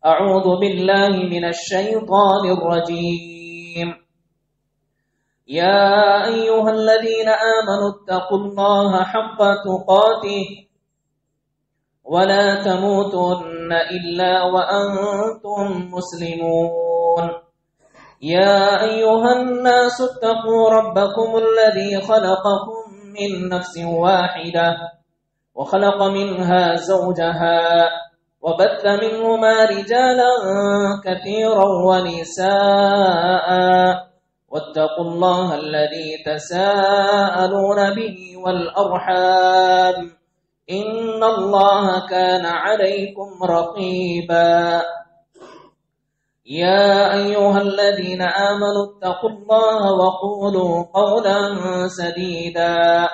أعوذ بالله من الشيطان الرجيم يا أيها الذين آمنوا اتقوا الله حق تقاته ولا تموتن إلا وأنتم مسلمون يا أيها الناس اتقوا ربكم الذي خلقكم من نفس واحدة وخلق منها زوجها وبث منهما رجالا كثيرا ونساء واتقوا الله الذي تساءلون به والأرحام إن الله كان عليكم رقيبا يا أيها الذين آمنوا اتقوا الله وقولوا قولا سديدا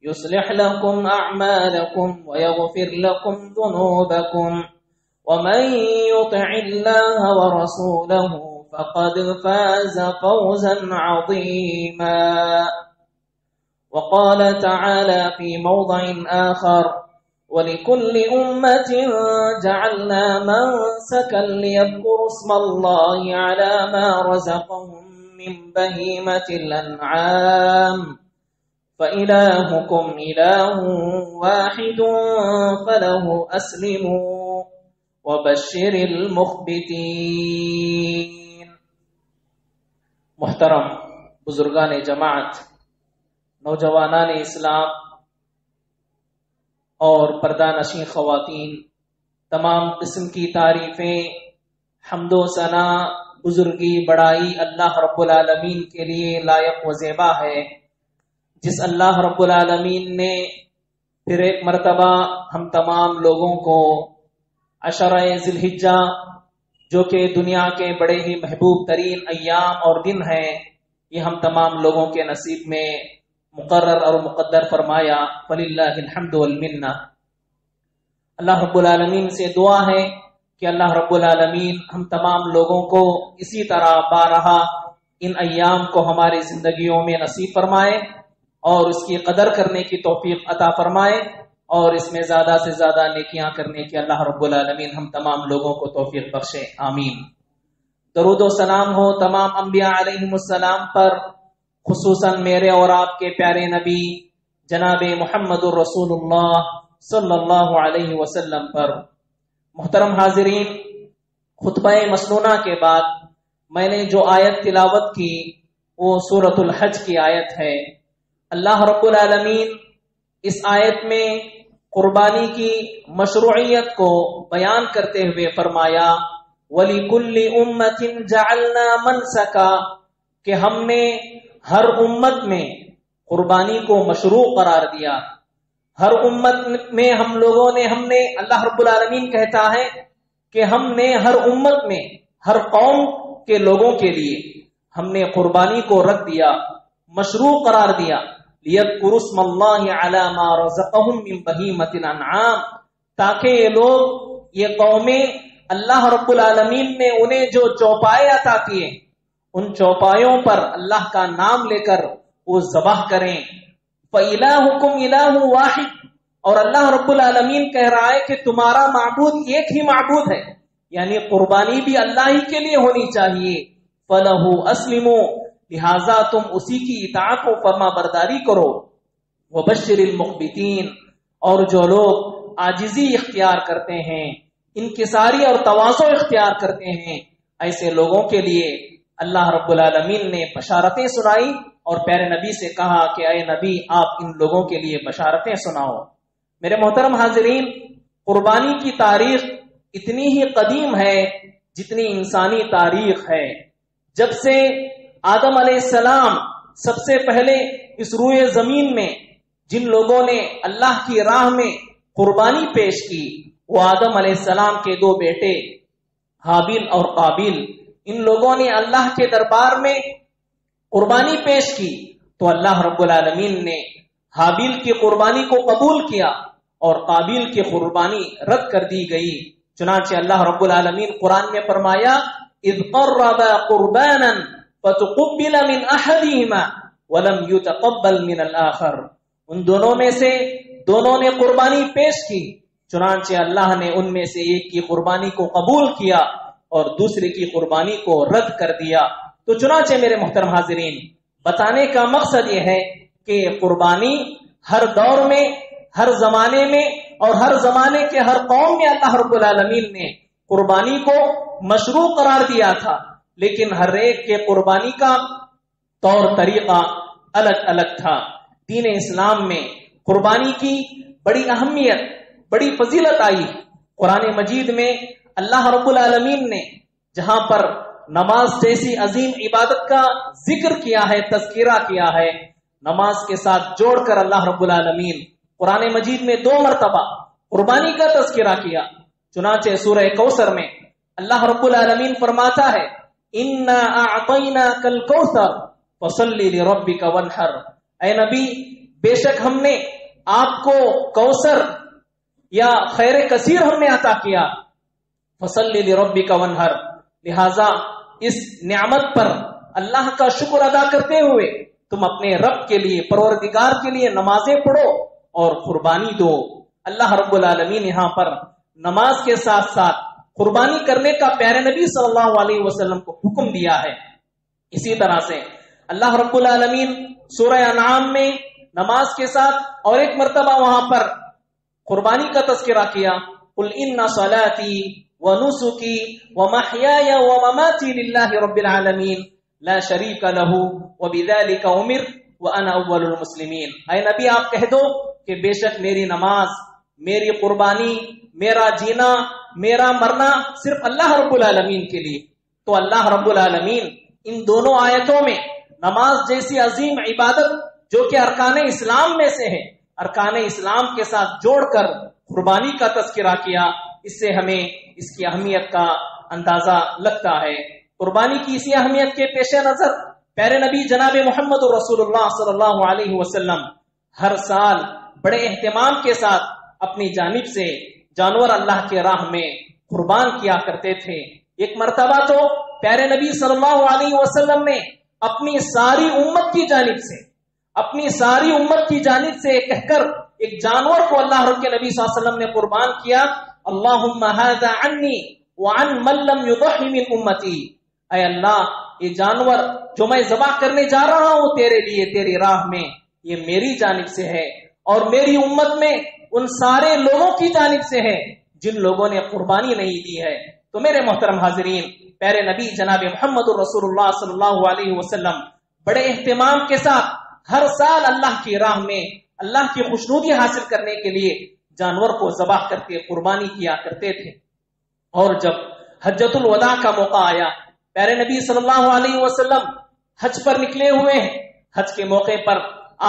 يصلح لكم أعمالكم ويغفر لكم ذنوبكم ومن يطع الله ورسوله فقد فاز فوزا عظيما وقال تعالى في موضع آخر ولكل أمة جعلنا منسكا ليذكروا اسم الله على ما رزقهم من بهيمة الأنعام فإلهكم إله واحد فله أسلموا وبشر المخبتين. محترم بزرگان جماعت، نوجوانان اسلام اور پردہ نشین خواتین، تمام قسم کی تعریفیں، حمد و ثنا، بزرگی، بڑائی اللہ رب العالمین کے لیے لائق و زیبا ہے، جس اللہ رب العالمین نے پھر ایک مرتبہ ہم تمام لوگوں کو عشرہ ذی الحجہ، جو کہ دنیا کے بڑے ہی محبوب ترین ایام اور دن ہیں، یہ ہم تمام لوگوں کے نصیب میں مقرر اور مقدر فرمایا، فللہ الحمد والمنہ۔ اللہ رب العالمین سے دعا ہے کہ اللہ رب العالمین ہم تمام لوگوں کو اسی طرح بارہا ان ایام کو ہماری زندگیوں میں نصیب فرمائے اور اس کی قدر کرنے کی توفیق عطا فرمائے اور اس میں زیادہ سے زیادہ نیکیاں کرنے کی اللہ رب العالمین ہم تمام لوگوں کو توفیق بخشے، آمین۔ درود و سلام ہو تمام انبیاء علیہم السلام پر، خصوصاً میرے اور آپ کے پیارے نبی جناب محمد الرسول اللہ صلی اللہ علیہ وسلم پر۔ محترم حاضرین، خطبہ مسنونہ کے بعد میں نے جو آیت تلاوت کی وہ سورۃ الحج کی آیت ہے۔ اللہ رب العالمین اس آیت میں قربانی کی مشروعیت کو بیان کرتے ہوئے فرمایا وَلِكُلِّ أُمَّةٍ جَعَلْنَا مَنْسَكًا، کہ ہم نے ہر امت میں قربانی کو مشروع قرار دیا۔ ہر امت میں ہم نے اللہ رب العالمین کہتا ہے کہ ہم نے ہر امت میں، ہر قوم کے لوگوں کے لیے ہم نے قربانی کو رکھ دیا، مشروع قرار دیا، لِيَذْكُرُوا اسْمَ اللَّهِ عَلَى مَا رَزَقَهُم مِّن بَهِيمَةِ الْأَنْعَامِ، تاکہ یہ لوگ، یہ قومیں، اللہ رب العالمین نے انہیں جو چوپائے عطا کیے ان چوپایوں پر اللہ کا نام لے کر وہ ذبح کریں۔ فَإِلَٰهُكُمْ إِلَٰهٌ وَاحِدٌ، اور اللہ رب العالمین کہہ رہا ہے کہ تمہارا معبود ایک ہی معبود ہے، یعنی قربانی بھی اللہ ہی کے لیے ہونی چاہیے۔ فَلَهُ أَسْلِمُوا، لہٰذا تم اسی کی اطاعت و فرما برداری کرو۔ وَبَشِّرِ الْمُخْبِتِينَ، اور جو لوگ عاجزی اختیار کرتے ہیں، انکساری اور تواضع اختیار کرتے ہیں، ایسے لوگوں کے لیے اللہ رب العالمین نے بشارتیں سنائی اور پیارے نبی سے کہا کہ اے نبی آپ ان لوگوں کے لیے بشارتیں سناؤ۔ میرے محترم حاضرین، قربانی کی تاریخ اتنی ہی قدیم ہے جتنی انسانی تاریخ ہے۔ جب سے آدم علیہ السلام سب سے پہلے اس روئے زمین میں جن لوگوں نے اللہ کی راہ میں قربانی پیش کی وہ آدم علیہ السلام کے دو بیٹے حابیل اور قابیل، ان لوگوں نے اللہ کے دربار میں قربانی پیش کی تو اللہ رب العالمین نے حابیل کی قربانی کو قبول کیا اور قابیل کی قربانی رد کر دی گئی۔ چنانچہ اللہ رب العالمین قرآن میں فرمایا اذ قربا قربانا فتقبل من احدهما ولم يتقبل من الاخر، ان دونوں میں سے دونوں نے قربانی پیش کی چنانچہ اللہ نے ان میں سے ایک کی قربانی کو قبول کیا اور دوسرے کی قربانی کو رد کر دیا۔ تو چنانچہ میرے محترم حاضرین، بتانے کا مقصد یہ ہے کہ قربانی ہر دور میں، ہر زمانے میں اور ہر زمانے کے ہر قوم میں اللہ رب العالمین نے قربانی کو مشروع قرار دیا تھا، لیکن ہر ایک کے قربانی کا طور طریقہ الگ الگ تھا۔ دین اسلام میں قربانی کی بڑی اہمیت، بڑی فضیلت آئی۔ قرآن مجید میں اللہ رب العالمین نے جہاں پر نماز جیسی عظیم عبادت کا ذکر کیا ہے، تذکرہ کیا ہے، نماز کے ساتھ جوڑ کر اللہ رب العالمین قرآن مجید میں 2 مرتبہ قربانی کا تذکرہ کیا۔ چنانچہ سورہ کوثر میں اللہ رب العالمین فرماتا ہے اِنَّا أَعْطَيْنَاكَ الْكَوْثَرَ فَصَلِّ لِرَبِّكَ وَانْحَرْ، اے نبی بے شک ہم نے آپ کو کوثر یا خیر کثیر ہم نے عطا کیا، فَصَلِّ لِرَبِّكَ وَانْحَرْ، لہذا اس نعمت پر اللہ کا شکر ادا کرتے ہوئے تم اپنے رب کے لیے، پروردگار کے لیے نمازیں پڑھو اور قربانی دو۔ اللہ رب العالمین یہاں پر نماز کے ساتھ ساتھ قربانی کرنے کا پیارے نبی صلی اللہ علیہ وسلم کو حکم دیا ہے۔ اسی طرح سے اللہ رب العالمین سورہ انعام میں نماز کے ساتھ اور ایک مرتبہ وہاں پر قربانی کا تذکرہ کیا، قل ان صلاتی ونسکی ومحیای ومماتی للہ رب العالمین لا شریک لہ وبذلک امرت وانا اول المسلمین، اے نبی آپ کہہ دو کہ بے شک میری نماز، میری قربانی، میرا جینا، میرا مرنا صرف اللہ رب العالمین کے لیے۔ تو اللہ رب العالمین ان دونوں آیتوں میں نماز جیسی عظیم عبادت جو کہ ارکان اسلام میں سے ہے، ارکان اسلام کے ساتھ جوڑ کر قربانی کا تذکرہ کیا۔ اس سے ہمیں اس کی اہمیت کا اندازہ لگتا ہے۔ قربانی کی اسی اہمیت کے پیش نظر پیارے نبی جناب محمد رسول اللہ صلی اللہ علیہ وسلم ہر سال بڑے اہتمام کے ساتھ اپنی جانب سے جانور اللہ کے راہ میں قربان کیا کرتے تھے۔ ایک مرتبہ تو پیارے نبی صلی اللہ علیہ وسلم نے اپنی ساری امت کی جانب سے کہہ کر ایک جانور کو اللہ رب کے نبی صلی اللہ علیہ وسلم نے قربان کیا، اللہم ھذا عنی وعن من لم یضح من امتی، اے اللہ یہ جانور جو میں ذبح کرنے جا رہا ہوں تیرے لیے، تیری راہ میں، یہ میری جانب سے ہے اور میری امت میں ان سارے لوگوں کی جانب سے ہے جن لوگوں نے قربانی نہیں دی ہے۔ تو میرے محترم حاضرین، پیارے نبی جناب محمد رسول اللہ صلی اللہ علیہ وسلم بڑے اہتمام کے ساتھ ہر سال اللہ کی راہ میں اللہ کی خوشنودی حاصل کرنے کے لیے جانور کو ذبح کر کے قربانی کیا کرتے تھے۔ اور جب حجۃ الوداع کا موقع آیا، پیارے نبی صلی اللہ علیہ وسلم حج پر نکلے ہوئے ہیں۔ حج کے موقع پر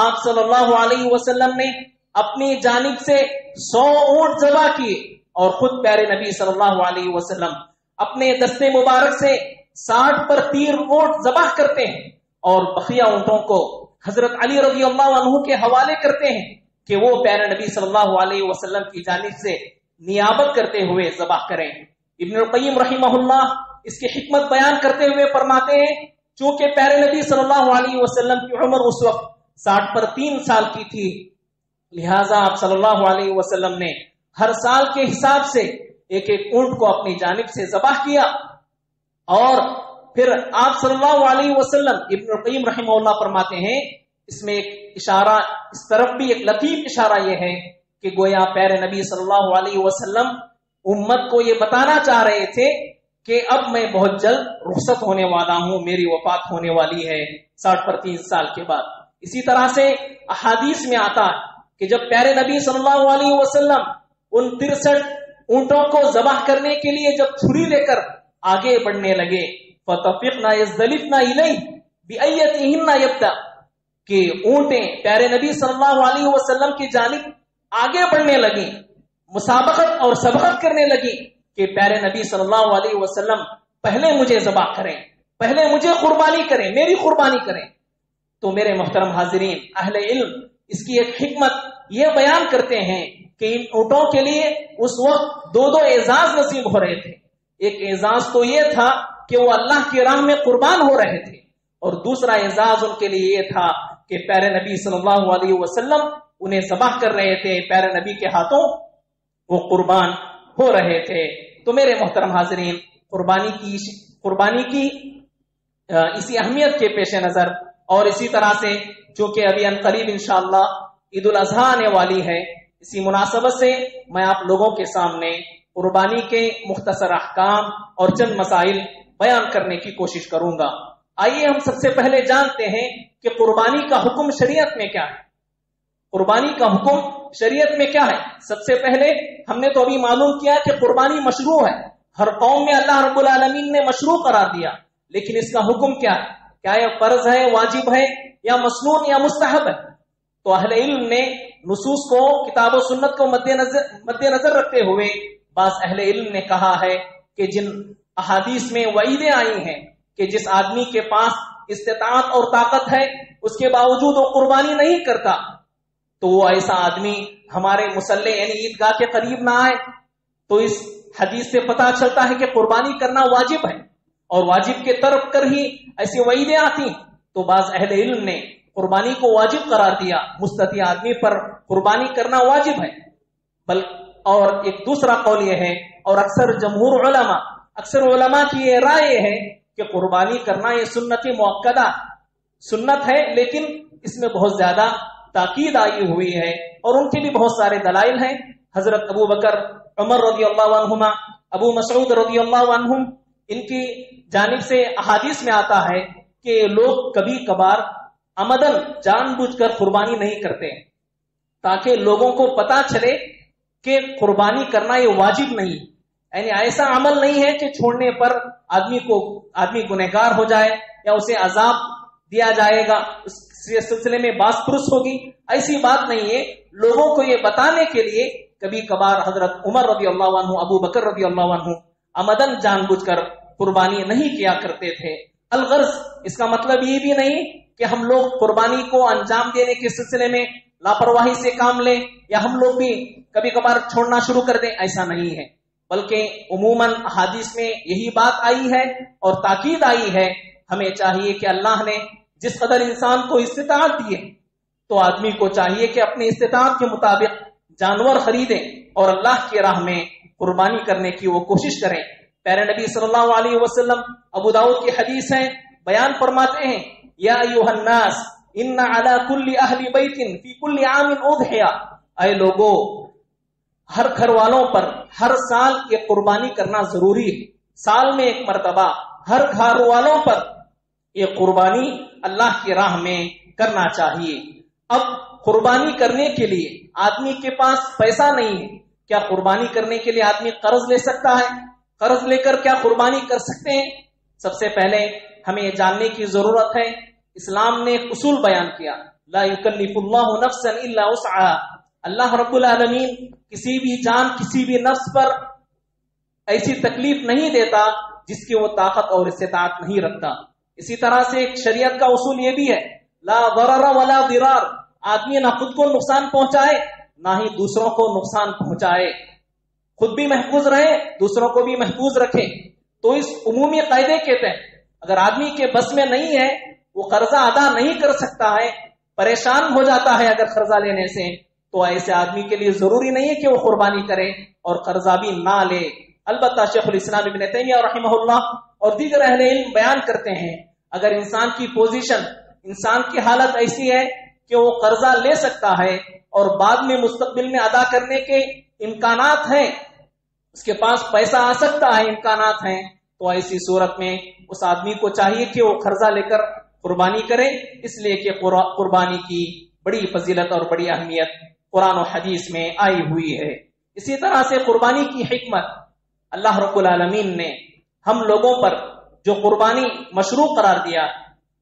آپ صلی اللہ علیہ وسلم نے اپنی جانب سے 100 اونٹ ذبح کیے اور خود پیارے نبی صلی اللہ علیہ وسلم اپنے دستے مبارک سے 60 پر تیر اونٹ ذبح کرتے ہیں اور بقیہ اونٹوں کو حضرت علی رضی اللہ عنہ کے حوالے کرتے ہیں کہ وہ پیارے نبی صلی اللہ علیہ وسلم کی جانب سے نیابت کرتے ہوئے ذبح کریں۔ ابن القیم رحمہ اللہ اس کی حکمت بیان کرتے ہوئے فرماتے ہیں چونکہ پیارے نبی صلی اللہ علیہ وسلم کی عمر اس وقت 60 پر 3 سال کی تھی، لہٰذا آپ صلی اللہ علیہ وسلم نے ہر سال کے حساب سے ایک ایک اونٹ کو اپنی جانب سے ذبح کیا۔ اور پھر آپ صلی اللہ علیہ وسلم، ابن القیم رحمہ اللہ فرماتے ہیں اس میں ایک اشارہ، اس طرف بھی ایک لطیف اشارہ یہ ہے کہ گویا پیارے نبی صلی اللہ علیہ وسلم امت کو یہ بتانا چاہ رہے تھے کہ اب میں بہت جلد رخصت ہونے والا ہوں، میری وفات ہونے والی ہے 60 پر 3 سال کے بعد۔ اسی طرح سے احادیث میں آتا ہے کہ جب پیارے نبی صلی اللہ علیہ وسلم ان 63 اونٹوں کو ذبح کرنے کے لیے جب چھری لے کر آگے بڑھنے لگے، فَتَفِقْنَا يَزْدَلِفْنَا إِلَيْهِ بِأَيَّتِهِنَّ يَبْدَأُ، کہ اونٹیں پیارے نبی صلی اللہ علیہ وسلم کی جانب آگے بڑھنے لگیں، مسابقت اور سبقت کرنے لگی کہ پیارے نبی صلی اللہ علیہ وسلم پہلے مجھے ذبح کریں، پہلے مجھے قربانی کریں، میری قربانی کریں۔ تو میرے محترم حاضرین، اہل علم اس کی ایک حکمت یہ بیان کرتے ہیں کہ ان اونٹوں کے لیے اس وقت 2 اعزاز نصیب ہو رہے تھے۔ ایک اعزاز تو یہ تھا کہ وہ اللہ کی راہ میں قربان ہو رہے تھے، اور دوسرا اعزاز ان کے لیے یہ تھا کہ پیارے نبی صلی اللہ علیہ وسلم انہیں ذبح کر رہے تھے، پیارے نبی کے ہاتھوں وہ قربان ہو رہے تھے. تو میرے محترم حاضرین، قربانی کی اسی اہمیت کے پیش نظر اور اسی طرح سے چونکہ ابھی عنقریب انشاءاللہ عید الاضحیٰ آنے والی ہے، اسی مناسبت سے میں آپ لوگوں کے سامنے قربانی کے مختصر احکام اور چند مسائل بیان کرنے کی کوشش کروں گا. آئیے ہم سب سے پہلے جانتے ہیں کہ قربانی کا حکم شریعت میں کیا ہے. قربانی کا حکم شریعت میں کیا ہے؟ سب سے پہلے ہم نے تو ابھی معلوم کیا کہ قربانی مشروع ہے، ہر قوم میں اللہ رب العالمین نے مشروع قرار دیا، لیکن اس کا حکم کیا ہے؟ کیا یہ فرض ہے، واجب ہے، یا مسنون یا مستحب ہے؟ تو اہل علم نے نصوص کو، کتاب و سنت کو مد نظر رکھتے ہوئے بعض اہل علم نے کہا ہے کہ جن احادیث میں وعیدیں آئی ہیں کہ جس آدمی کے پاس استطاعت اور طاقت ہے اس کے باوجود وہ قربانی نہیں کرتا تو وہ ایسا آدمی ہمارے مصلی یعنی عیدگاہ کے قریب نہ آئے. تو اس حدیث سے پتہ چلتا ہے کہ قربانی کرنا واجب ہے، اور واجب کے طرف کر ہی ایسی وعیدیں آتی. تو بعض اہل علم نے قربانی کو واجب قرار دیا، مستطیع آدمی پر قربانی کرنا واجب ہے. اور ایک دوسرا قول یہ ہے، اور اکثر علماء کی یہ رائے ہے کہ قربانی کرنا یہ سنت مؤکدہ سنت ہے، لیکن اس میں بہت زیادہ تاکید آئی ہوئی ہے، اور ان کے بھی بہت سارے دلائل ہیں. حضرت ابو بکر، عمر رضی اللہ عنہما، ابو مسعود رضی اللہ عنہم، ان کی جانب سے احادیث میں آتا ہے کہ لوگ کبھی کبھار عمدن جان بوجھ کر قربانی نہیں کرتے تاکہ لوگوں کو پتا چلے کہ قربانی کرنا یہ واجب نہیں، یعنی ایسا عمل نہیں ہے کہ چھوڑنے پر آدمی گنہگار ہو جائے یا اسے عذاب دیا جائے گا، اس سلسلے میں باس پرس ہوگی. ایسی بات نہیں ہے. لوگوں کو یہ بتانے کے لیے کبھی کبھار حضرت عمر رضی اللہ عنہ، ابو بکر رضی اللہ عنہ عمدن جان بوجھ کر قربانی نہیں کیا کرتے تھے. الغرض اس کا مطلب یہ بھی نہیں کہ ہم لوگ قربانی کو انجام دینے کے سلسلے میں لاپرواہی سے کام لیں یا ہم لوگ بھی کبھی کبھار چھوڑنا شروع کر دیں، ایسا نہیں ہے. بلکہ عموماً احادیث میں یہی بات آئی ہے اور تاکید آئی ہے. ہمیں چاہیے کہ اللہ نے جس قدر انسان کو استطاعت دی ہے تو آدمی کو چاہیے کہ اپنی استطاعت کے مطابق جانور خریدیں اور اللہ کی راہ میں قربانی کرنے کی وہ کوشش کریں. پیارے نبی صلی اللہ علیہ وسلم ابو داؤد کی حدیث ہے، بیان فرماتے ہیں، یا ایھا الناس ان علی کل اہل بیت فی کل عام اضحیہ، اے لوگو ہر گھر والوں پر ہر سال یہ قربانی کرنا ضروری ہے. سال میں ایک مرتبہ ہر گھر والوں پر یہ قربانی اللہ کی راہ میں کرنا چاہیے. اب قربانی کرنے کے لیے آدمی کے پاس پیسہ نہیں ہے، کیا قربانی کرنے کے لیے آدمی قرض لے سکتا ہے؟ قرض لے کر کیا قربانی کر سکتے ہیں؟ سب سے پہلے ہمیں یہ جاننے کی ضرورت ہے، اسلام نے ایک اصول بیان کیا، لا یکلف اللہ نفسا الا وسعہا. اللہ رب العالمین کسی بھی جان، کسی بھی نفس پر ایسی تکلیف نہیں دیتا جس کی وہ طاقت اور استطاعت نہیں رکھتا. اسی طرح سے ایک شریعت کا اصول یہ بھی ہے، لا ضرر ولا ضرار، آدمی نہ خود کو نقصان پہنچائے نہ ہی دوسروں کو نقصان پہنچائے، خود بھی محفوظ رہے دوسروں کو بھی محفوظ رکھے. تو اس عمومی قاعدے کے تحت اگر آدمی کے بس میں نہیں ہے، وہ قرضہ ادا نہیں کر سکتا ہے، پریشان ہو جاتا ہے اگر قرضہ لینے سے، تو ایسے آدمی کے لیے ضروری نہیں ہے کہ وہ قربانی کرے اور قرضہ بھی نہ لے. البتہ شیخ الاسلام ابن تیمیہ رحمہ اللہ اور دیگر اہل علم بیان کرتے ہیں، اگر انسان کی پوزیشن، انسان کی حالت ایسی ہے کہ وہ قرضہ لے سکتا ہے اور بعد میں مستقبل میں ادا کرنے کے امکانات ہیں، اس کے پاس پیسہ آ سکتا ہے، امکانات ہیں، تو ایسی صورت میں اس آدمی کو چاہیے کہ وہ قرضہ لے کر قربانی کرے، اس لیے کہ قربانی کی بڑی فضیلت اور بڑی اہمیت قرآن و حدیث میں آئی ہوئی ہے. اسی طرح سے قربانی کی حکمت، اللہ رب العالمین نے ہم لوگوں پر جو قربانی مشروع قرار دیا،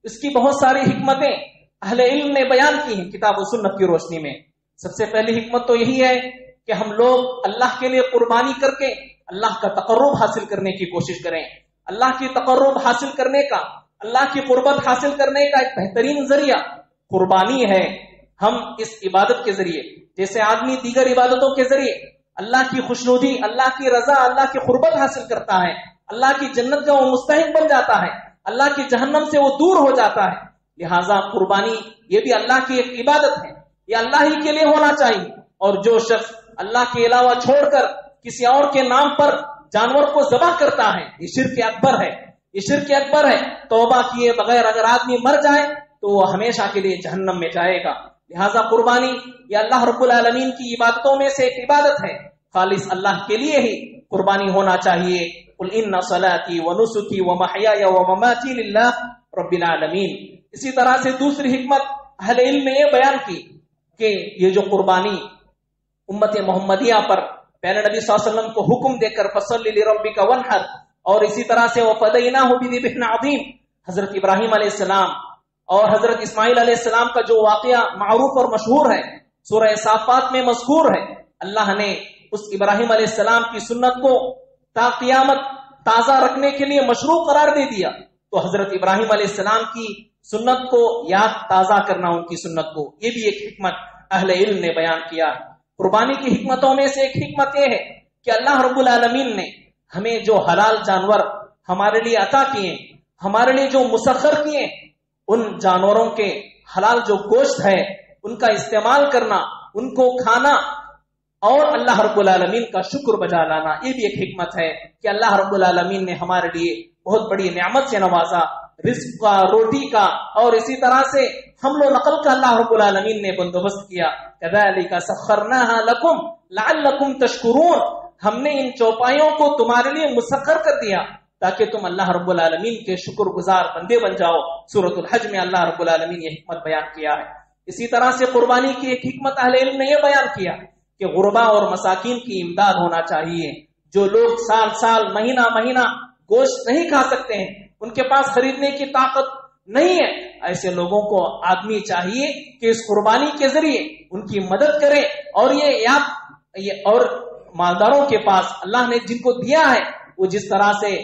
اس کی بہت ساری حکمتیں اہل علم نے بیان کی ہیں کتاب و سنت کی روشنی میں. سب سے پہلی حکمت تو یہی ہے کہ ہم لوگ اللہ کے لیے قربانی کر کے اللہ کا تقرب حاصل کرنے کی کوشش کریں. اللہ کی تقرب حاصل کرنے کا، اللہ کی قربت حاصل کرنے کا ایک بہترین ذریعہ قربانی ہے. ہم اس عبادت کے ذریعے، جیسے آدمی دیگر عبادتوں کے ذریعے اللہ کی خوشنودی، اللہ کی رضا، اللہ کی قربت حاصل کرتا ہے، اللہ کی جنت کا وہ مستحق بن جاتا ہے، اللہ کی جہنم سے وہ دور ہو جاتا ہے. لہذا قربانی یہ بھی اللہ کی ایک عبادت ہے، یہ اللہ ہی کے لیے ہونا چاہیے. اور جو شخص اللہ کے علاوہ چھوڑ کر کسی اور کے نام پر جانور کو ذبح کرتا ہے، یہ شرک اکبر ہے، یہ شرک اکبر ہے۔ توبہ کیے بغیر اگر آدمی مر جائے تو وہ ہمیشہ کے لیے جہنم میں جائے گا۔ لہذا قربانی یہ اللہ رب العالمین کی عبادتوں میں سے ایک عبادت ہے، خالص اللہ کے لیے ہی قربانی ہونا چاہیے۔ قل ان صلاتی ونسکی ومحیای ومماتی للہ رب العالمین۔ اسی طرح سے دوسری حکمت اہل علم نے یہ بیان کی کہ یہ جو قربانی امت محمدیہ پر پیارے نبی صلی اللہ علیہ وسلم کو حکم دے کر فصلی لربک وانحر، اور اسی طرح سے وفدیناہ بذبح عظیم، حضرت ابراہیم علیہ السلام اور حضرت اسماعیل علیہ السلام کا جو واقعہ معروف اور مشہور ہے، سورہ صافات میں مذکور ہے، اللہ نے اس ابراہیم علیہ السلام کی سنت کو تا قیامت تازہ رکھنے کے لیے مشروع قرار دے دیا۔ تو حضرت ابراہیم علیہ السلام کی سنت کو یاد تازہ کرنا، ان کی سنت کو، یہ بھی ایک حکمت اہل علم نے بیان کیا ہے۔ قربانی کی حکمتوں میں سے ایک حکمت یہ ہے کہ اللہ رب العالمین نے ہمیں جو حلال جانور ہمارے لیے عطا کیے، ہمارے لیے جو مسخر کیے، ان جانوروں کے حلال جو گوشت ہے ان کا استعمال کرنا، ان کو کھانا اور اللہ رب العالمین کا شکر بجا لانا، یہ بھی ایک حکمت ہے کہ اللہ رب العالمین نے ہمارے لیے بہت بڑی نعمت سے نوازا، رزق کا، روٹی کا، اور اسی طرح سے حمل و نقل کا اللہ رب العالمین نے بندوبست کیا۔ کذالک سخرناها لکم لعلکم تشکرون، ہم نے ان چوپایوں کو تمہارے لیے مسخر کر دیا تاکہ تم اللہ رب العالمین کے شکر گزار بندے بن جاؤ۔ سورۃ الحج میں اللہ رب العالمین یہ حکمت بیان کیا ہے۔ اسی طرح سے قربانی کی ایک حکمت اہل علم نے یہ بیان کیا کہ غربا اور مساکین کی امداد ہونا چاہیے۔ جو لوگ سال سال مہینہ مہینہ گوشت نہیں کھا سکتے ہیں، ان کے پاس خریدنے کی طاقت نہیں ہے، ایسے لوگوں کو آدمی چاہیے کہ اس قربانی کے ذریعے ان کی مدد کرے، اور یہ اور مالداروں کے پاس اللہ نے جن کو دیا ہے وہ جس طرح سے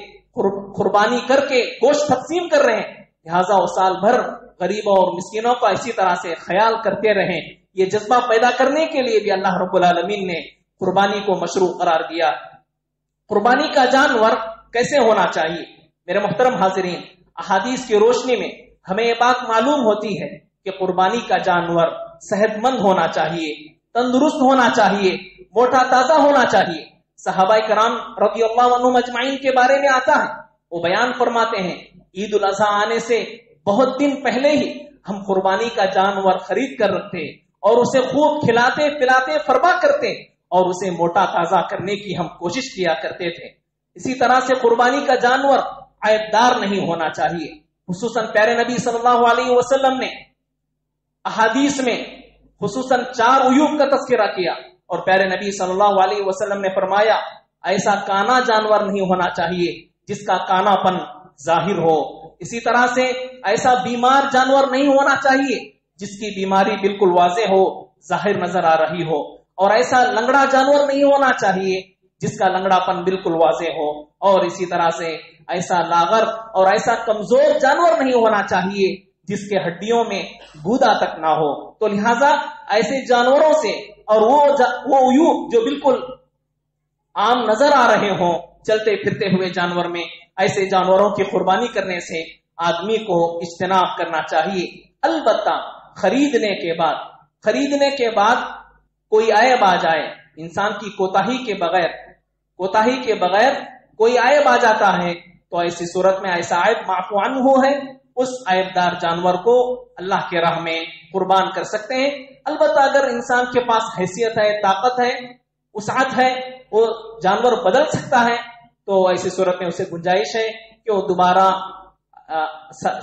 قربانی کر کے گوشت تقسیم کر رہے ہیں، لہٰذا وہ سال بھر غریبوں اور مسکینوں کا اسی طرح سے خیال کرتے رہیں۔ یہ جذبہ پیدا کرنے کے لیے بھی اللہ رب العالمین نے قربانی کو مشروع قرار دیا۔ قربانی کا جانور کیسے ہونا چاہیے؟ میرے محترم حاضرین، احادیث کی روشنی میں ہمیں یہ بات معلوم ہوتی ہے کہ قربانی کا جانور صحت مند ہونا چاہیے، تندرست ہونا چاہیے، موٹا تازہ ہونا چاہیے۔ صحابہ کرام رضی اللہ عنہم اجمعین کے بارے میں آتا ہے، وہ بیان فرماتے ہیں عید الاضحیٰ آنے سے بہت دن پہلے ہی ہم قربانی کا جانور خرید کر رکھتے اور اسے خوب کھلاتے پلاتے فرما کرتے اور اسے موٹا تازہ کرنے کی ہم کوشش کیا کرتے تھے۔ اسی طرح سے قربانی کا جانور عیب دار نہیں ہونا چاہیے۔ خصوصاً پیارے نبی صلی اللہ علیہ وسلم نے احادیث میں خصوصاً 4 عیوب کا تذکرہ کیا، اور پیارے نبی صلی اللہ علیہ وسلم نے فرمایا ایسا کانا جانور نہیں ہونا چاہیے جس کا کانا پن ظاہر ہو، اسی طرح سے ایسا بیمار جانور نہیں ہونا چاہیے جس کی بیماری بالکل واضح ہو، ظاہر نظر آ رہی ہو، اور ایسا لنگڑا جانور نہیں ہونا چاہیے جس کا لنگڑا پن بالکل واضح ہو، اور اسی طرح سے ایسا لاغر اور ایسا کمزور جانور نہیں ہونا چاہیے جس کے ہڈیوں میں گودا تک نہ ہو۔ تو لہٰذا ایسے جانوروں سے اور وہ عیوب جو بالکل عام نظر آ رہے ہوں چلتے پھرتے ہوئے جانور میں، ایسے جانوروں کی قربانی کرنے سے آدمی کو اجتناب کرنا چاہیے۔ البتہ خریدنے کے بعد کوئی عیب آ جائے، انسان کی کوتاہی کے بغیر کوئی عیب آ جاتا ہے، تو ایسی صورت میں ایسا عیب معفو عنہ ہے، اس عیب دار جانور کو اللہ کے راہ میں قربان کر سکتے ہیں۔ البتہ اگر انسان کے پاس حیثیت ہے، طاقت ہے، وسعت ہے، وہ جانور بدل سکتا ہے، تو ایسی صورت میں اسے گنجائش ہے کہ وہ دوبارہ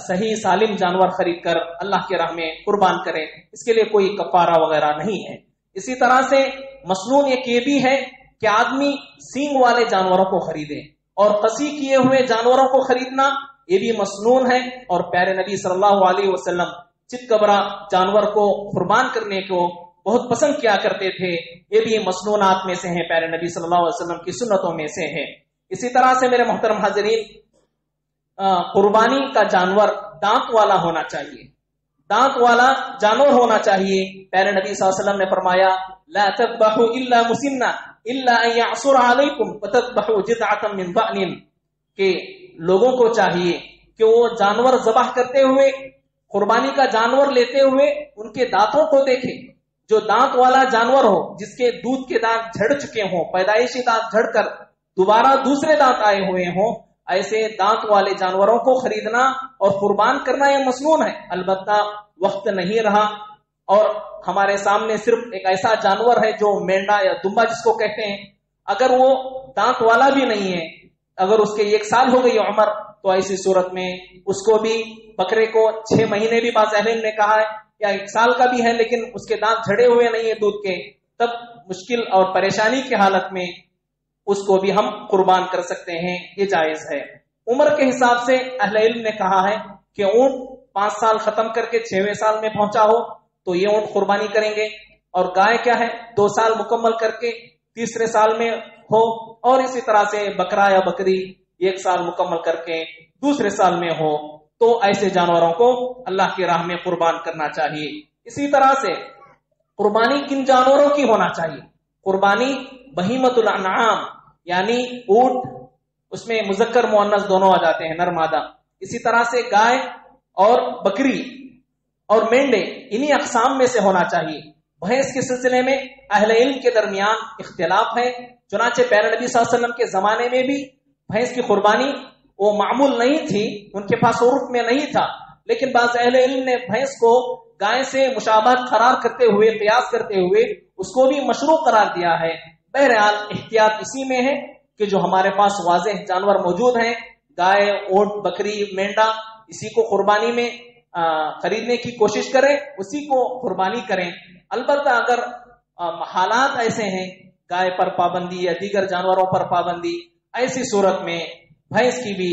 صحیح سالم جانور خرید کر اللہ کے راہ میں قربان کرے، اس کے لیے کوئی کفارہ وغیرہ نہیں ہے۔ اسی طرح سے مسنون ایک یہ بھی ہے کہ آدمی سینگ والے جانوروں کو خریدے، اور قصی کیے ہوئے جانوروں کو خریدنا یہ بھی مسنون ہے، اور پیارے نبی صلی اللہ علیہ وسلم چتکبرا جانور کو قربان کرنے کو بہت پسند کیا کرتے تھے، یہ بھی مسنونات میں سے ہیں، پیارے نبی صلی اللہ علیہ وسلم کی سنتوں میں سے ہے۔ اسی طرح سے میرے محترم حاضرین، قربانی کا جانور دانت والا ہونا چاہیے، دانت والا جانور ہونا چاہیے۔ پیارے نبی صلی اللہ علیہ وسلم نے فرمایا لا تذبحوا الا مسنہ الا ان يعصر عليكم فتذبحوا جذعة من ضأن، کہ لوگوں کو چاہیے کہ وہ جانور ذبح کرتے ہوئے، قربانی کا جانور لیتے ہوئے ان کے دانتوں کو دیکھیں، جو دانت والا جانور ہو، جس کے دودھ کے دانت جھڑ چکے ہوں، پیدائشی دانت جھڑ کر دوبارہ دوسرے دانت آئے ہوئے ہوں، ایسے دانت والے جانوروں کو خریدنا اور قربان کرنا یہ مسنون ہے۔ البتہ وقت نہیں رہا اور ہمارے سامنے صرف ایک ایسا جانور ہے جو مینڈا یا دمبا جس کو کہتے ہیں، اگر وہ دانت والا بھی نہیں ہے، اگر اس کے 1 سال ہو گئی عمر، تو ایسی صورت میں اس کو بھی، بکرے کو 6 مہینے بھی بعض اہل علم نے کہا ہے یا 1 سال کا بھی ہے، لیکن اس کے دانت جھڑے ہوئے نہیں ہیں دودھ کے، تب مشکل اور پریشانی کی حالت میں اس کو بھی ہم قربان کر سکتے ہیں، یہ جائز ہے۔ عمر کے حساب سے اہل علم نے کہا ہے کہ اونٹ 5 سال ختم کر کے 6ویں سال میں پہنچا ہو تو یہ اونٹ قربانی کریں گے، اور گائے کیا ہے 2 سال مکمل کر کے تیسرے سال میں ہو، اور اسی طرح سے بکرا یا بکری 1 سال مکمل کر کے دوسرے سال میں ہو، تو ایسے جانوروں کو اللہ کی راہ میں قربان کرنا چاہیے۔ اسی طرح سے قربانی کن جانوروں کی ہونا چاہیے؟ قربانی بہیمۃ الانعام یعنی اونٹ، اس میں مذکر مؤنث دونوں آ جاتے ہیں، نر مادہ۔ اسی طرح سے گائے اور بکری اور مینڈے انہی اقسام میں سے ہونا چاہیے۔ بھینس کے سلسلے میں اہل علم کے درمیان اختلاف ہے، چنانچہ پیارے نبی صلی اللہ علیہ وسلم کے زمانے میں بھی بھینس کی قربانی وہ معمول نہیں تھی، ان کے پاس عرف میں نہیں تھا، لیکن بعض اہل علم نے بھینس کو گائے سے مشابہت قرار کرتے ہوئے، قیاس کرتے ہوئے اس کو بھی مشروع قرار دیا ہے۔ بہرحال احتیاط اسی میں ہے کہ جو ہمارے پاس واضح جانور موجود ہیں، گائے، اونٹ، بکری، مینڈا، اسی کو قربانی میں خریدنے کی کوشش کریں، اسی کو قربانی کریں۔ البتہ اگر حالات ایسے ہیں، گائے پر پابندی یا دیگر جانوروں پر پابندی، ایسی صورت میں بھینس کی بھی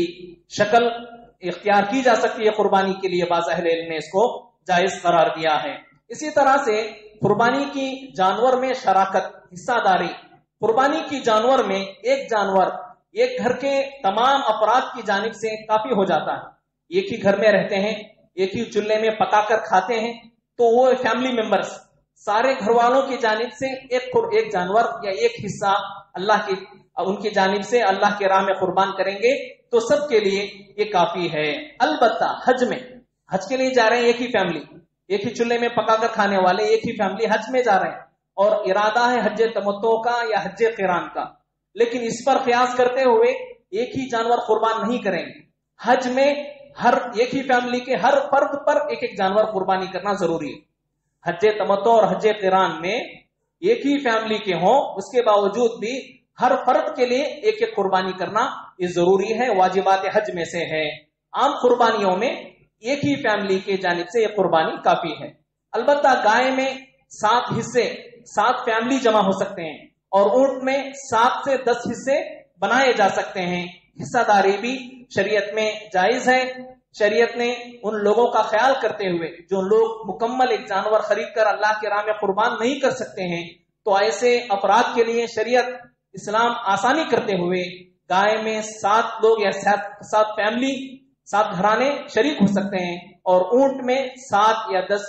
شکل اختیار کی جا سکتی ہے قربانی کے لیے، بعض اہل علم نے اس کو جائز قرار دیا ہے۔ اسی طرح سے قربانی کی جانور میں شراکت، حصہ داری۔ قربانی کی جانور میں ایک جانور ایک گھر کے تمام افراد کی جانب سے کافی ہو جاتا ہے، ایک ہی گھر میں رہتے ہیں، ایک ہی چولہے میں پکا کر کھاتے ہیں، تو وہ فیملی ممبرز سارے گھر والوں کی جانب سے ایک جانور یا ایک حصہ اللہ کی ان کی جانب سے اللہ کے راہ میں قربان کریں گے تو سب کے لیے یہ کافی ہے۔ البتہ حج میں، حج کے لیے جا رہے ہیں ایک ہی فیملی، ایک ہی چولہے میں پکا کر کھانے والے ایک ہی فیملی حج میں جا رہے ہیں، اور ارادہ ہے حج تمتع کا یا حج قران کا، لیکن اس پر قیاس کرتے ہوئے ایک ہی جانور قربان نہیں کریں گے۔ حج میں ہر ایک ہی فیملی کے ہر فرد پر ایک ایک جانور قربانی کرنا ضروری ہے۔ حج تمتع اور حج قران میں ایک ہی فیملی کے ہوں، اس کے باوجود بھی ہر فرد کے لیے ایک ایک قربانی کرنا یہ ضروری ہے، واجبات حج میں سے ہے۔ عام قربانیوں میں ایک ہی فیملی کے جانب سے یہ قربانی کافی ہے۔ البتہ گائے میں 7 حصے، 7 فیملی جمع ہو سکتے ہیں، اور اونٹ میں 7 سے 10 حصے بنائے جا سکتے ہیں۔ حصہ داری بھی شریعت میں جائز ہے۔ شریعت نے ان لوگوں کا خیال کرتے ہوئے جو لوگ مکمل ایک جانور خرید کر اللہ کے راہ میں قربان نہیں کر سکتے ہیں، تو ایسے افراد کے لیے شریعت اسلام آسانی کرتے ہوئے گائے میں 7 لوگ یا 7 فیملی، 7 گھرانے شریک ہو سکتے ہیں، اور اونٹ میں 7 یا 10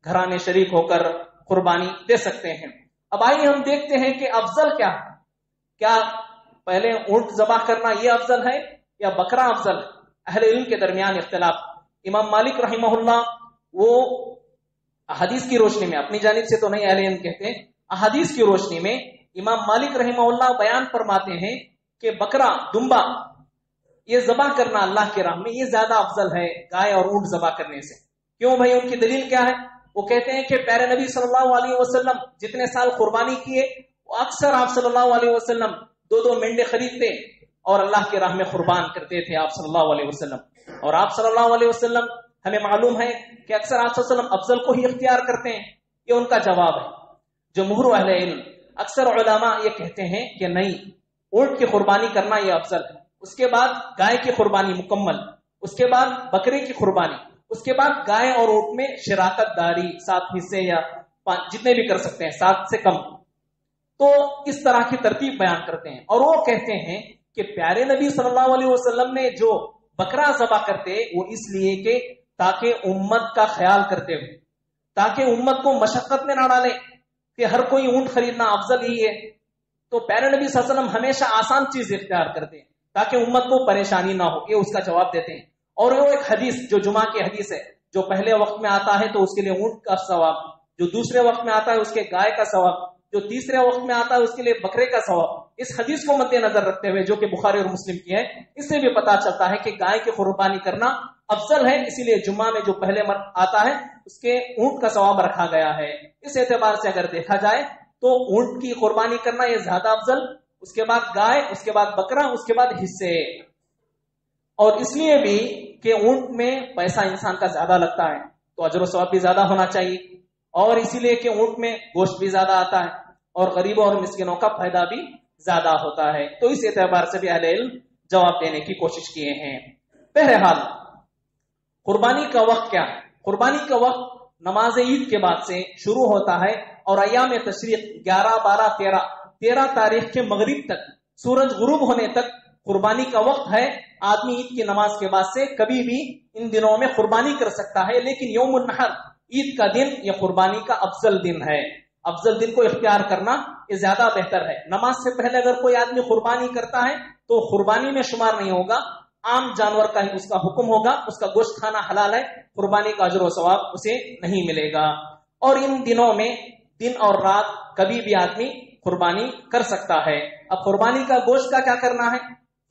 گھرانے شریک ہو کر قربانی دے سکتے ہیں۔ اب آئیے ہم دیکھتے ہیں کہ افضل کیا ہے۔ کیا پہلے اونٹ ذبح کرنا یہ افضل ہے یا بکرا افضل ہے؟ اہل علم کے درمیان اختلاف۔ امام مالک رحمہ اللہ وہ احادیث کی روشنی میں، اپنی جانب سے تو نہیں اہل علم کہتے، احادیث کی روشنی میں امام مالک رحمہ اللہ بیان فرماتے ہیں کہ بکرا، دمبا یہ ذبح کرنا اللہ کے راہ میں یہ زیادہ افضل ہے گائے اور اونٹ ذبح کرنے سے۔ کیوں بھائی؟ ان کی دلیل کیا ہے؟ وہ کہتے ہیں کہ پیارے نبی صلی اللہ علیہ وسلم جتنے سال قربانی کیے، وہ اکثر آپ صلی اللہ علیہ وسلم 2 مینڈے خریدتے اور اللہ کی راہ میں قربان کرتے تھے آپ صلی اللہ علیہ وسلم۔ اور آپ صلی اللہ علیہ وسلم ہمیں معلوم ہے کہ اکثر آپ صلی اللہ علیہ وسلم افضل کو ہی اختیار کرتے ہیں۔ یہ ان کا جواب ہے۔ جمہور اہل علم، اکثر علماء یہ کہتے ہیں کہ نہیں، اونٹ کی قربانی کرنا یہ افضل ہے، اس کے بعد گائے کی قربانی مکمل، اس کے بعد بکرے کی قربانی، اس کے بعد گائے اور اونٹ میں شراکت داری 7 حصے یا 5 جتنے بھی کر سکتے ہیں، 7 سے کم۔ تو اس طرح کی ترتیب بیان کرتے ہیں، اور وہ کہتے ہیں کہ پیارے نبی صلی اللہ علیہ وسلم نے جو بکرا ذبح کرتے وہ اس لیے کہ تاکہ امت کا خیال کرتے ہوئے، تاکہ امت کو مشقت میں نہ ڈالیں کہ ہر کوئی اونٹ خریدنا افضل ہی ہے، تو پیارے نبی صلی اللہ علیہ وسلم ہمیشہ آسان چیز اختیار کرتے ہیں تاکہ امت کو پریشانی نہ ہو۔ یہ اس کا جواب دیتے ہیں۔ اور وہ ایک حدیث جو جمعہ کی حدیث ہے، جو پہلے وقت میں آتا ہے تو اس کے لیے اونٹ کا ثواب، جو دوسرے وقت میں آتا ہے اس کے گائے کا ثواب، جو تیسرے وقت میں آتا ہے اس کے لیے بکرے کا ثواب. اس حدیث کو مد نظر رکھتے ہوئے جو کہ بخاری اور مسلم کی ہے، اس سے بھی پتا چلتا ہے کہ گائے کی قربانی کرنا افضل ہے. اسی لیے جمعہ میں جو پہلے آتا ہے اس کے اونٹ کا ثواب رکھا گیا ہے. اس اعتبار سے اگر دیکھا جائے تو اونٹ کی قربانی کرنا یہ زیادہ افضل، اس کے بعد گائے، اس کے بعد بکرا، اس کے بعد حصے. اور اس لیے بھی کہ اونٹ میں پیسہ انسان کا زیادہ لگتا ہے تو اجر و ثواب بھی زیادہ ہونا چاہیے، اور اسی لیے کہ اونٹ میں گوشت بھی زیادہ آتا ہے اور غریبوں اور مسکینوں کا فائدہ بھی زیادہ ہوتا ہے. تو اس اعتبار سے بھی اہل علم جواب دینے کی کوشش کیے ہیں. بہرحال قربانی کا وقت کیا ہے؟ قربانی کا وقت نماز عید کے بعد سے شروع ہوتا ہے اور ایام تشریق 11، 12، 13 تاریخ کے مغرب تک، سورج غروب ہونے تک قربانی کا وقت ہے. آدمی عید کی نماز کے بعد سے کبھی بھی ان دنوں میں قربانی کر سکتا ہے، لیکن یوم النحر، عید کا دن، یہ قربانی کا افضل دن ہے. افضل دن کو اختیار کرنا یہ زیادہ بہتر ہے. نماز سے پہلے اگر کوئی آدمی قربانی کرتا ہے تو قربانی میں شمار نہیں ہوگا، عام جانور کا ہی اس کا حکم ہوگا، اس کا گوشت کھانا حلال ہے، قربانی کا اجر و ثواب اسے نہیں ملے گا. اور ان دنوں میں دن اور رات کبھی بھی آدمی قربانی کر سکتا ہے. اب قربانی کا گوشت کا کیا کرنا ہے؟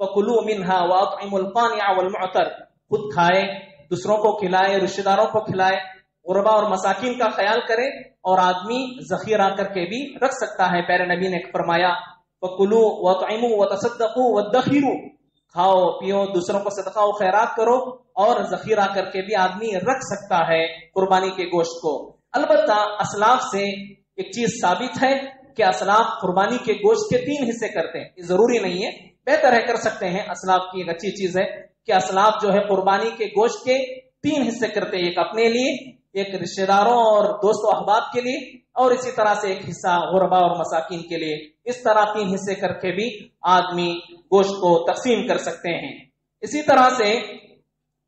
فَكُلُوا مِنْهَا وَأَطْعِمُوا الْقَانِعَ وَالْمُعْتَرَ، خود کھائے، دوسروں کو کھلائے، رشتہ داروں کو کھلائے، غربا اور مساکین کا خیال کرے، اور آدمی ذخیرہ کر کے بھی رکھ سکتا ہے. پیارے نبی نے فرمایا فَكُلُوا وَأَطْعِمُوا وَتَصَدَّقُوا وَادَّخِرُوا، کھاؤ پیو، دوسروں کو صدقہ و خیرات کرو، اور ذخیرہ کر کے بھی آدمی رکھ سکتا ہے قربانی کے گوشت کو. البتہ اسلاف سے ایک چیز ثابت ہے کہ اسلاف قربانی کے گوشت کے 3 حصے کرتے ہیں. یہ ضروری نہیں ہے، بہتر ہے کر سکتے ہیں. اسلاف کی ایک اچھی چیز ہے کہ اسلاف جو ہے قربانی کے گوشت کے 3 حصے کرتے ہیں، ایک اپنے لیے، ایک رشتہ داروں اور دوست و احباب کے لیے، اور اسی طرح سے ایک حصہ غربا اور مساکین کے لیے. اس طرح 3 حصے کر کے بھی آدمی گوشت کو تقسیم کر سکتے ہیں. اسی طرح سے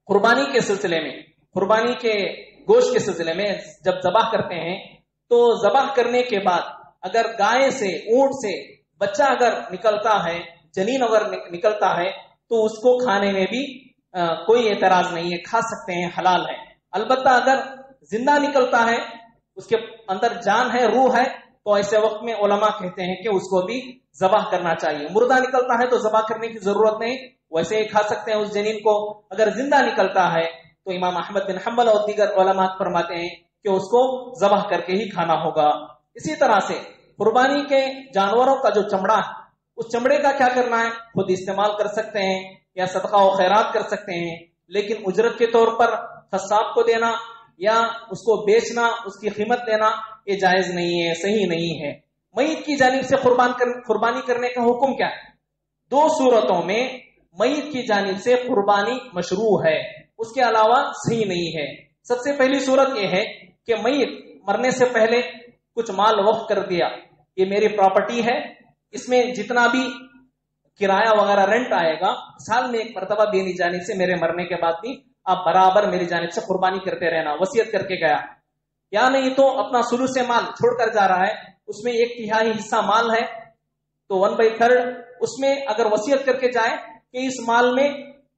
قربانی کے سلسلے میں، قربانی کے گوشت کے سلسلے میں جب ذبح کرتے ہیں تو ذبح کرنے کے بعد اگر گائے سے، اونٹ سے بچہ اگر نکلتا ہے، جنین اگر نکلتا ہے، تو اس کو کھانے میں بھی کوئی اعتراض نہیں ہے، کھا سکتے ہیں، حلال ہے. البتہ اگر زندہ نکلتا ہے، اس کے اندر جان ہے، روح ہے، تو ایسے وقت میں علماء کہتے ہیں کہ اس کو بھی ذبح کرنا چاہیے. مردہ نکلتا ہے تو ذبح کرنے کی ضرورت نہیں، ویسے ہی کھا سکتے ہیں اس جنین کو. اگر زندہ نکلتا ہے تو امام احمد بن حنبل اور دیگر علماء فرماتے ہیں کہ اس کو ذبح کر کے ہی کھانا ہوگا. اسی طرح سے قربانی کے جانوروں کا جو چمڑا ہے، اس چمڑے کا کیا کرنا ہے؟ خود استعمال کر سکتے ہیں یا صدقہ و خیرات کر سکتے ہیں، لیکن اجرت کے طور پر قصاب کو دینا یا اس کو بیچنا، اس کی قیمت لینا، یہ جائز نہیں ہے، صحیح نہیں ہے. میت کی جانب سے قربانی کرنے کا حکم کیا ہے؟ 2 صورتوں میں میت کی جانب سے قربانی مشروع ہے، اس کے علاوہ صحیح نہیں ہے. سب سے پہلی صورت یہ ہے کہ میت مرنے سے پہلے کچھ مال وقف کر دیا، یہ میری پراپرٹی ہے، اس میں جتنا بھی کرایہ وغیرہ رینٹ آئے گا سال میں 1 مرتبہ میری جانب سے میرے مرنے کے بعد بھی آپ برابر میری جانب سے قربانی کرتے رہنا. وصیت کر کے گیا، یا نہیں تو اپنا ثلث مال چھوڑ کر جا رہا ہے، اس میں 1/3 حصہ مال ہے تو 1/3 اس میں اگر وصیت کر کے جائے کہ اس مال میں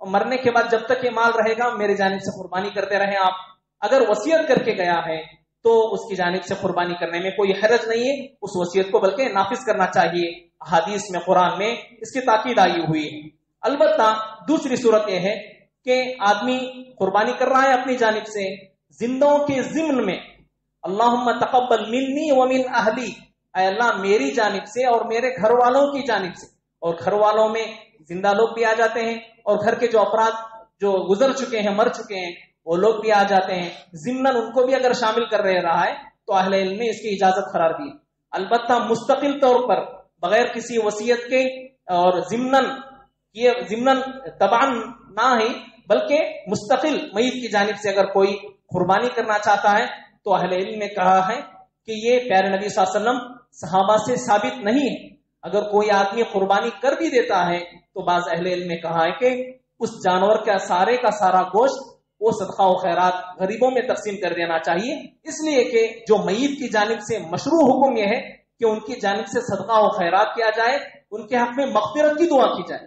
مرنے کے بعد جب تک یہ مال رہے گا میری جانب سے قربانی کرتے رہیں آپ. اگر وصیت کر کے گیا ہے تو اس کی جانب سے قربانی کرنے میں کوئی حرج نہیں ہے، اس وصیت کو بلکہ نافذ کرنا چاہیے. حدیث میں، قرآن میں اس کی تاکید آئی ہوئی ہے. البتہ دوسری صورت یہ ہے کہ آدمی قربانی کر رہا ہے اپنی جانب سے، زندوں کے ضمن میں اللہم تقبل منی ومن اہلی، اے اللہ میری جانب سے اور میرے گھر والوں کی جانب سے. اور گھر والوں میں زندہ لوگ بھی آ جاتے ہیں اور گھر کے جو افراد جو گزر چکے ہیں، مر چکے ہیں، وہ لوگ بھی آ جاتے ہیں. ضمن ان کو بھی اگر شامل کر رہا ہے تو اہل علم نے اس کی اجازت قرار دی. البتہ مستقل طور پر بغیر کسی وصیت کے اور ضمن تبعاً نہ ہی بلکہ مستقل میت کی جانب سے اگر کوئی قربانی کرنا چاہتا ہے تو اہل علم نے کہا ہے کہ یہ پیارے نبی صلی اللہ علیہ وسلم صحابہ سے ثابت نہیں ہے. اگر کوئی آدمی قربانی کر بھی دیتا ہے تو بعض اہل علم نے کہا ہے کہ اس جانور کا سارا گوشت وہ صدقہ و خیرات غریبوں میں تقسیم کر دینا چاہیے، اس لیے کہ جو میت کی جانب سے مشروع حکم یہ ہے کہ ان کی جانب سے صدقہ و خیرات کیا جائے، ان کے حق میں مغفرت کی دعا کی جائے.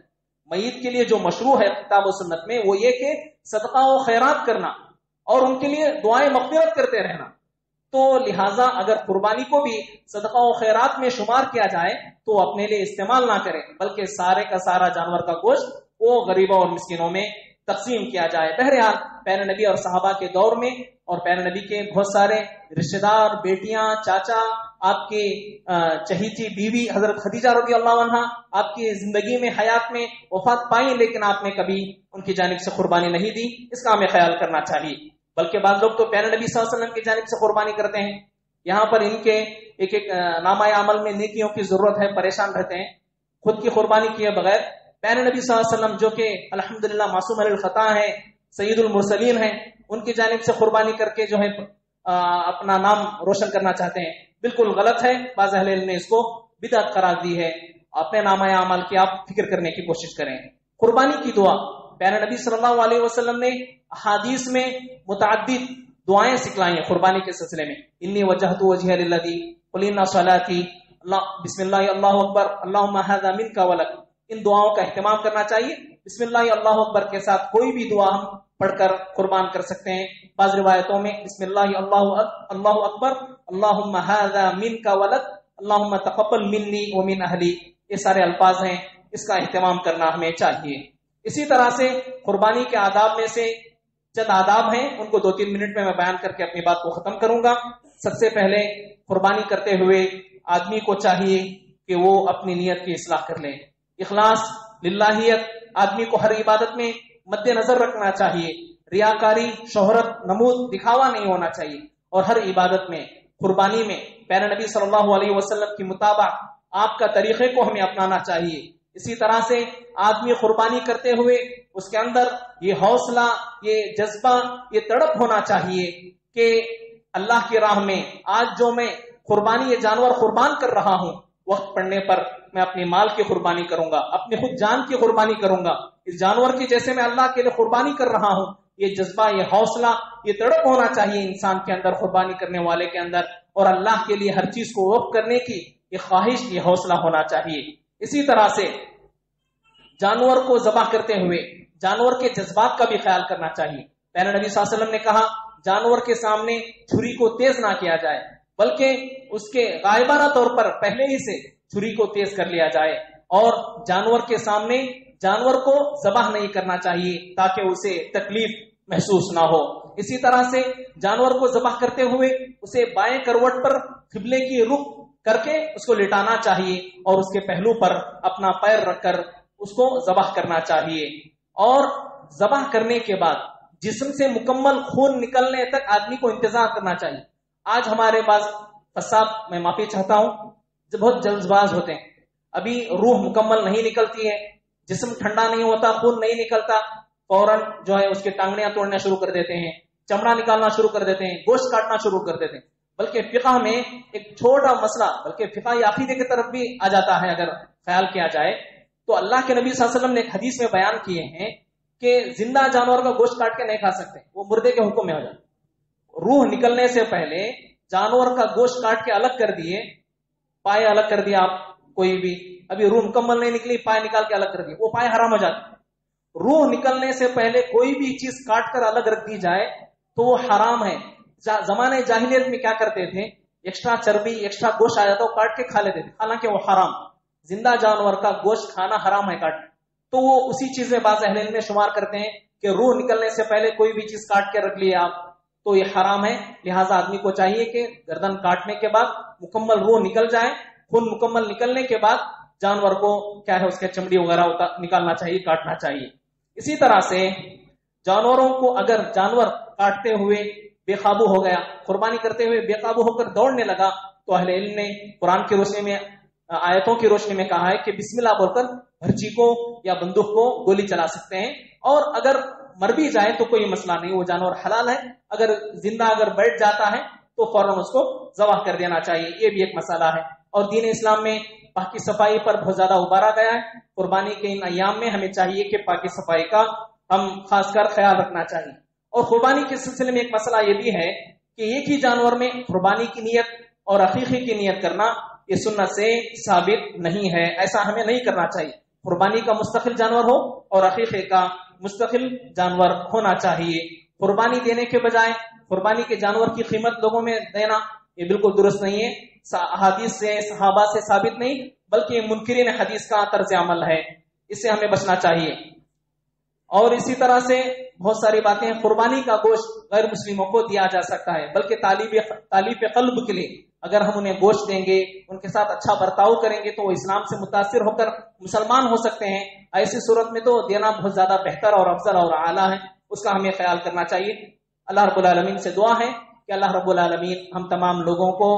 میت کے لیے جو مشروع ہے کتاب و سنت میں وہ یہ کہ صدقہ و خیرات کرنا اور ان کے لیے دعائیں مغفرت کرتے رہنا. تو لہٰذا اگر قربانی کو بھی صدقہ و خیرات میں شمار کیا جائے تو اپنے لیے استعمال نہ کریں، بلکہ سارے کا سارا جانور کا گوشت وہ غریبوں اور مسکینوں میں تقسیم کیا جائے۔ بہرحال پیارے نبی اور صحابہ کے دور میں اور پیارے نبی کے بہت سارے رشتہ دار، بیٹیاں، چاچا، آپ کی چہیتی بیوی حضرت خدیجہ رضی اللہ عنہا آپ کی زندگی میں، حیات میں وفات پائیں، لیکن آپ نے کبھی ان کی جانب سے قربانی نہیں دی۔ اس کا ہمیں خیال کرنا چاہیے۔ بلکہ بعض لوگ تو پیارے نبی صلی اللہ علیہ وسلم کی جانب سے قربانی کرتے ہیں، یہاں پر ان کے ایک ایک نامہ عمل میں نیکیوں کی ضرورت ہے، پریشان رہتے ہیں خود کی قربانی کیے بغیر۔ پیارے نبی صلی اللہ علیہ وسلم جو کہ الحمدللہ معصوم عن الخطا ہے، سید المرسلین ہیں، ان کی جانب سے قربانی کر کے جو ہے اپنا نام روشن کرنا چاہتے ہیں، بالکل غلط ہے۔ بعض اہل علم نے اس کو بدعت قرار دی ہے۔ اپنے نامہ اعمال کی آپ فکر کرنے کی کوشش کریں۔ قربانی کی دعا، پیارے نبی صلی اللہ علیہ وسلم نے احادیث میں متعدد دعائیں سکھلائی ہیں قربانی کے سلسلے میں۔ انی وجہت وجہی للذی قل ان صلاتی بسم اللہ اللہ اکبر اللہم ھذا منک ولک، ان دعاؤں کا اہتمام کرنا چاہیے۔ بسم اللہ اللہ اکبر کے ساتھ کوئی بھی دعا ہم پڑھ کر قربان کر سکتے ہیں۔ بعض روایتوں میں بسم اللہ اللہ اکبر اللہم ھذا منک ولک اللہم تقبل منی ومن اہلی، یہ سارے الفاظ ہیں، اس کا اہتمام کرنا ہمیں چاہیے۔ اسی طرح سے قربانی کے آداب میں سے چند آداب ہیں، ان کو 2-3 منٹ میں بیان کر کے اپنی بات کو ختم کروں گا۔ سب سے پہلے قربانی کرتے ہوئے آدمی کو چاہیے کہ وہ اپنی نیت کی اصلاح کر لے۔ اخلاص، للہیت آدمی کو ہر عبادت میں مد نظر رکھنا چاہیے۔ ریاکاری، شہرت، نمود، دکھاوا نہیں ہونا چاہیے، اور ہر عبادت میں، قربانی میں پیارے نبی صلی اللہ علیہ وسلم کی مطابق آپ کا طریقے کو ہمیں اپنانا چاہیے۔ اسی طرح سے آدمی قربانی کرتے ہوئے اس کے اندر یہ حوصلہ، یہ جذبہ، یہ تڑپ ہونا چاہیے کہ اللہ کی راہ میں آج جو میں قربانی یہ جانور قربان کر رہا ہوں، وقت پڑنے پر میں اپنے مال کی قربانی کروں گا، اپنی خود جان کی قربانی کروں گا، اس جانور کی جیسے میں اللہ کے لیے قربانی کر رہا ہوں۔ یہ جذبہ، یہ حوصلہ، یہ تڑپ ہونا چاہیے انسان کے اندر، قربانی کرنے والے کے اندر، اور اللہ کے لیے ہر چیز کو وقف کرنے کی یہ خواہش، یہ حوصلہ ہونا چاہیے۔ اسی طرح سے جانور کو ذبح کرتے ہوئے جانور کے جذبات کا بھی خیال کرنا چاہیے۔ پیارے نبی صلی اللہ علیہ وسلم نے کہا جانور کے سامنے چھری کو تیز نہ کیا جائے، بلکہ اس کے غائبانہ طور پر پہلے ہی سے چھری کو تیز کر لیا جائے، اور جانور کے سامنے جانور کو ذبح نہیں کرنا چاہیے تاکہ اسے تکلیف محسوس نہ ہو۔ اسی طرح سے جانور کو ذبح کرتے ہوئے اسے بائیں کروٹ پر قبلے کی رخ کر کے اس کو لٹانا چاہیے، اور اس کے پہلو پر اپنا پیر رکھ کر اس کو ذبح کرنا چاہیے۔ اور ذبح کرنے کے بعد جسم سے مکمل خون نکلنے تک آدمی کو انتظار کرنا چاہیے۔ آج ہمارے پاس قصاب، میں معافی چاہتا ہوں، جو بہت جلد باز ہوتے ہیں، ابھی روح مکمل نہیں نکلتی ہے، جسم ٹھنڈا نہیں ہوتا، خون نہیں نکلتا، فوراً جو ہے اس کے ٹانگڑیاں توڑنا شروع کر دیتے ہیں، چمڑا نکالنا شروع کر دیتے ہیں، گوشت کاٹنا شروع کر دیتے ہیں۔ بلکہ فقہ میں ایک چھوٹا مسئلہ، بلکہ فقہ عقیدے کی طرف بھی آ جاتا ہے اگر خیال کیا جائے تو۔ اللہ کے نبی صلی اللہ علیہ وسلم نے ایک حدیث میں بیان کیے ہیں کہ زندہ جانور کا گوشت کاٹ کے نہیں کھا سکتے، وہ مردے کے حکم میں ہو جاتا۔ روح نکلنے سے پہلے جانور کا گوشت کاٹ کے الگ کر دیے، پائے الگ کر دیا، آپ کوئی بھی ابھی روح مکمل نہیں نکلی، پائے نکال کے الگ کر دیے، وہ پائے حرام ہو جاتے۔ روح نکلنے سے پہلے کوئی بھی چیز کاٹ کر الگ رکھ دی جائے تو وہ حرام ہے۔ زمانے جاہلیت میں کیا کرتے تھے، ایکسٹرا چربی، ایکسٹرا گوشت آ جاتا وہ کاٹ کے کھا لیتے تھے، حالانکہ وہ حرام۔ زندہ جانور کا گوشت کھانا حرام ہے کاٹ، تو وہ اسی چیز میں بعض اہل علم شمار کرتے ہیں کہ روح نکلنے سے پہلے کوئی بھی چیز کاٹ کے رکھ لیے آپ تو یہ حرام ہے۔ لہٰذا آدمی کو چاہیے کہ گردن کاٹنے کے بعد مکمل روح نکل جائے، خون مکمل نکلنے کے بعد جانور کو کیا ہے اس کے چمڑی وغیرہ نکالنا چاہیے، کاٹنا چاہیے۔ اسی طرح سے جانوروں کو اگر جانور کاٹتے ہوئے بے قابو ہو گیا، قربانی کرتے ہوئے بے قابو ہو کر دوڑنے لگا، تو اہل علم نے قرآن کی روشنی میں، آیتوں کی روشنی میں کہا ہے کہ بسم اللہ بول کر بھرچی کو یا بندوق کو گولی چلا سکتے ہیں، اور اگر مر بھی جائے تو کوئی مسئلہ نہیں، وہ جانور حلال ہے۔ اگر زندہ اگر بیٹھ جاتا ہے تو فوراً اس کو ذبح کر دینا چاہیے، یہ بھی ایک مسئلہ ہے۔ اور دین اسلام میں پاکی صفائی پر بہت زیادہ ابھارا گیا ہے۔ قربانی کے ان ایام میں ہمیں چاہیے کہ پاکی صفائی کا ہم خاص کر خیال رکھنا چاہیے۔ اور قربانی کے سلسلے میں ایک مسئلہ یہ بھی ہے کہ ایک ہی جانور میں قربانی کی نیت اور عقیقے کی نیت کرنا یہ سنت سے ثابت نہیں ہے، ایسا ہمیں نہیں کرنا چاہیے۔ قربانی کا مستقل جانور ہو اور عقیقے کا مستقل جانور ہونا چاہیے۔ قربانی دینے کے بجائے قربانی کے جانور کی قیمت لوگوں میں دینا یہ بالکل درست نہیں ہے، حدیث سے صحابہ سے ثابت نہیں، بلکہ منکرین حدیث کا طرز عمل ہے، اس سے ہمیں بچنا چاہیے۔ اور اسی طرح سے بہت ساری باتیں ہیں، قربانی کا گوشت غیر مسلموں کو دیا جا سکتا ہے، بلکہ طالب قلب کے لیے اگر ہم انہیں گوشت دیں گے، ان کے ساتھ اچھا برتاؤ کریں گے تو وہ اسلام سے متاثر ہو کر مسلمان ہو سکتے ہیں۔ ایسی صورت میں تو دینا بہت زیادہ بہتر اور افضل اور اعلیٰ ہے، اس کا ہمیں خیال کرنا چاہیے۔ اللہ رب العالمین سے دعا ہے کہ اللہ رب العالمین ہم تمام لوگوں کو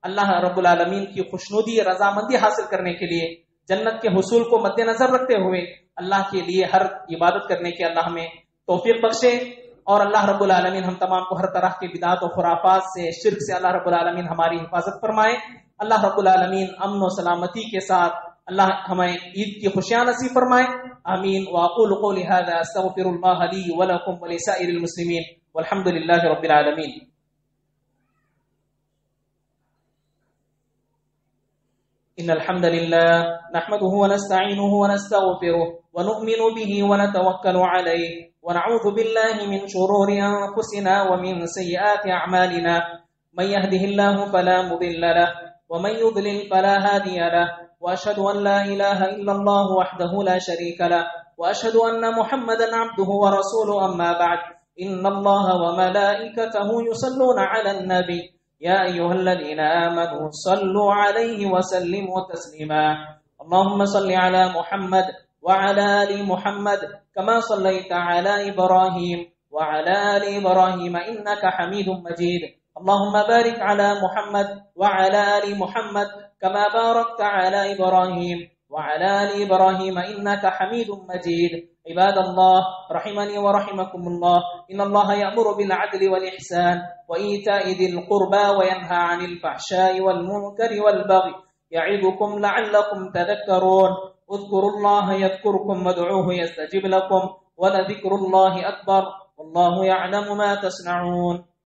اللہ رب العالمین کی خوشنودی رضامندی حاصل کرنے کے لیے جنت کے حصول کو مد نظر رکھتے ہوئے اللہ کے لیے ہر عبادت کرنے کے اللہ ہمیں توفیق بخشے، اور اللہ رب العالمین ہم تمام کو ہر طرح کے بدعات و خرافات سے، شرک سے اللہ رب العالمین ہماری حفاظت فرمائے۔ اللہ رب العالمین امن و سلامتی کے ساتھ اللہ ہمیں عید کی خوشیاں نصیب فرمائے۔ آمین۔ واقول قولی ھذا استغفر اللہ لی ولکم ولسائر المسلمین والحمد للہ رب العالمین۔ إن الحمد لله نحمده ونستعينه ونستغفره ونؤمن به ونتوكل عليه ونعوذ بالله من شرور أنفسنا ومن سيئات أعمالنا من يهده الله فلا مضل له ومن يضلل فلا هادي له وأشهد أن لا إله إلا الله وحده لا شريك له وأشهد أن محمدا عبده ورسوله أما بعد إن الله وملائكته يصلون على النبي يا أيها الذين آمنوا صلوا عليه وسلموا تسليما اللهم صل على محمد وعلى آل محمد كما صليت على إبراهيم وعلى آل إبراهيم إنك حميد مجيد اللهم بارك على محمد وعلى آل محمد كما باركت على إبراهيم وعلى آل إبراهيم إنك حميد مجيد عباد الله رحمني ورحمكم الله إن الله يأمر بالعدل والإحسان وإيتاء ذي القربى وينهى عن الفحشاء والمنكر والبغي يعظكم لعلكم تذكرون اذكروا الله يذكركم وادعوه يستجب لكم ولذكر الله أكبر والله يعلم ما تصنعون